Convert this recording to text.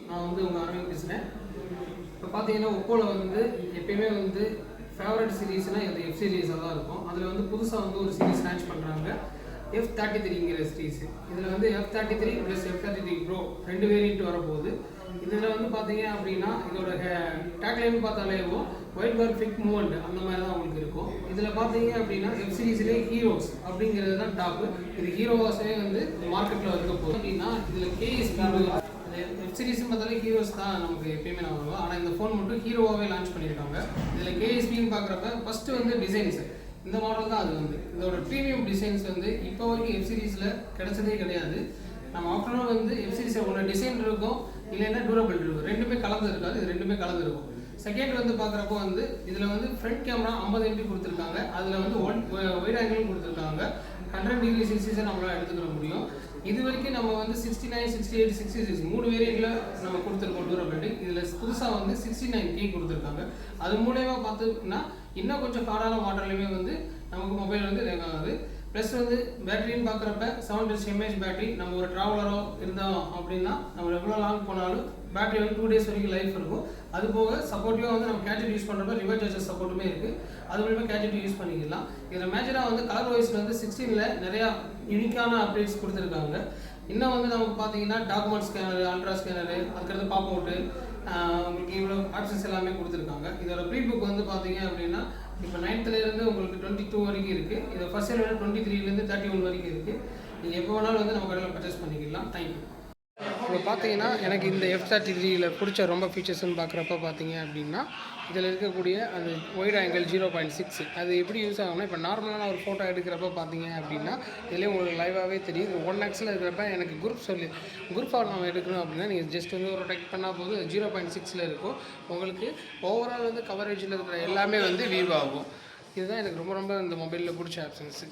நான் வந்து உங்கள் அரவிந்த் பேசுகிறேன். இப்போ பார்த்தீங்கன்னா ஒப்போவில் வந்து எப்பயுமே வந்து ஃபேவரட் சீரீஸ்னால் இந்த எஃப் சீரீஸாக தான் இருக்கும். அதில் வந்து புதுசாக வந்து ஒரு சீரீஸ் லான்ச் பண்ணுறாங்க, F33ங்கிற சீரீஸ். இதில் வந்து F33 + F33 Pro 2 வேரியண்ட் வரப்போகுது. இதில் வந்து பார்த்தீங்க அப்படின்னா இதோட டேக்லைன் பார்த்தாலே ஒயிட் பார் ஃபிக் மூவ்மெண்ட் அந்த மாதிரி தான் உங்களுக்கு இருக்கும். இதில் பார்த்தீங்க அப்படின்னா எஃப் சீரீஸ்லேயே ஹீரோஸ் அப்படிங்கிறது தான் டாப்பு. இது ஹீரோவாஸே வந்து மார்க்கெட்டில் இருக்க போகுது அப்படின்னா இதில் கேஎஸ்பி வெப் சீரிஸ்னு பார்த்தாலே ஹீரோஸ் தான் நமக்கு எப்பயுமே நான் வருவோம். ஆனால் இந்த ஃபோன் மட்டும் ஹீரோவாகவே லான்ச் பண்ணியிருக்காங்க. இதில் கேஎஸ்பின்னு பார்க்குறப்ப ஃபஸ்ட்டு வந்து டிசைன்ஸ் இந்த மாடல் தான். அது வந்து இதோட ப்ரீமியம் டிசைன்ஸ் வந்து இப்போ வரைக்கும் வெப் சீரிஸில் கிடைச்சதே கிடையாது. நம்ம ஆஃப்டர்நூன் வந்து வெப் சீரிஸில் ஒன்று டிசைன் இருக்கும், இல்லைன்னா டூரபிள் இருக்கும். ரெண்டுமே கலந்து இருக்காது, இது ரெண்டுமே கலந்து இருக்கும். செகண்ட் வந்து பார்க்குறப்போ வந்து இதில் வந்து ஃப்ரண்ட் கேமரா 50 MP கொடுத்துருக்காங்க. அதில் வந்து ஒயிட் ஆங்கிளும் கொடுத்துருக்காங்க. 100 டிகிரி 60 நம்மளால் எடுத்துக்கிற முடியும். இது வரைக்கும் நம்ம வந்து 69, 68, 66 3 வேரியண்ட்டில் நம்ம கொடுத்துருக்கோம் டூரபிலிட்டி. இதில் புதுசாக வந்து 69K கொடுத்துருக்காங்க. அது மூலயமா பார்த்தோம்னா இன்னும் கொஞ்சம் ஹார்டான மாடல்லையுமே வந்து நமக்கு மொபைல் வந்து ஆகுது. ப்ளஸ் வந்து பேட்டரின்னு பார்க்குறப்ப 7 mAh பேட்டரி. நம்ம ஒரு ட்ராவலரோ இருந்தோம் அப்படின்னா நம்ம எவ்வளோ லாங் போனாலும் பேட்டரி வந்து 2 days வரைக்கும் லைஃப் இருக்கும். அது போக சப்போர்ட்டிவாக வந்து நம்ம கேட்ஜெட் யூஸ் பண்ணுறப்ப ரிவர்ஸ் சார்ஜர் சப்போர்ட்டுமே இருக்குது. அது மூலமாக கேட்ஜெட் யூஸ் பண்ணிக்கலாம். இதில் மேஜராக வந்து கலர் வைஸில் வந்து 16ல் நிறையா யூனிக்கான அப்டேட்ஸ் கொடுத்துருக்காங்க. இன்னும் வந்து நமக்கு பார்த்தீங்கன்னா டாக்குமெண்ட் ஸ்கேனரு, அல்ட்ரா ஸ்கேனரு, அதுக்கடுத்து பாப் அவுட்டு, உங்களுக்கு இவ்வளோ ஆப்ஷன்ஸ் எல்லாமே கொடுத்துருக்காங்க. இதோட ப்ரீ புக் வந்து பார்த்தீங்க அப்படின்னா இப்போ 9th உங்களுக்கு 22 வரைக்கும் இருக்குது. இதை ஃபர்ஸ்ட் இயர் வந்து 23லேருந்து 31 வரைக்கும் இருக்குது. நீங்கள் எப்போ வேணாலும் வந்து நம்ம கடையில் பர்ச்சேஸ் பண்ணிக்கலாம். தேங்க்யூ. இப்போ பார்த்தீங்கன்னா எனக்கு இந்த F33யில் பிடிச்ச ரொம்ப ஃபீச்சர்ஸ்ன்னு பார்க்குறப்ப பார்த்தீங்க அப்படின்னா இதில் இருக்கக்கூடிய அந்த ஒயிட் ஆங்கிள் 0.6 அது எப்படி யூஸ் ஆகும்னா, இப்போ நார்மலான ஒரு ஃபோட்டோ எடுக்கிறப்ப பார்த்தீங்க அப்படின்னா இதுலேயே உங்களுக்கு லைவாகவே தெரியும். 1x இருக்கிறப்ப எனக்கு குரூப் ஃபார் நம்ம எடுக்கணும் அப்படின்னா நீங்கள் ஜஸ்ட் வந்து ஒரு டெக்ட் பண்ணால் போது 0.6 இருக்கும். உங்களுக்கு ஓவரால் வந்து கவரேஜில் இருக்கிற எல்லாமே வந்து வியூ ஆகும். இதுதான் எனக்கு ரொம்ப இந்த மொபைலில் பிடிச்ச ஆப்ஷன்ஸு.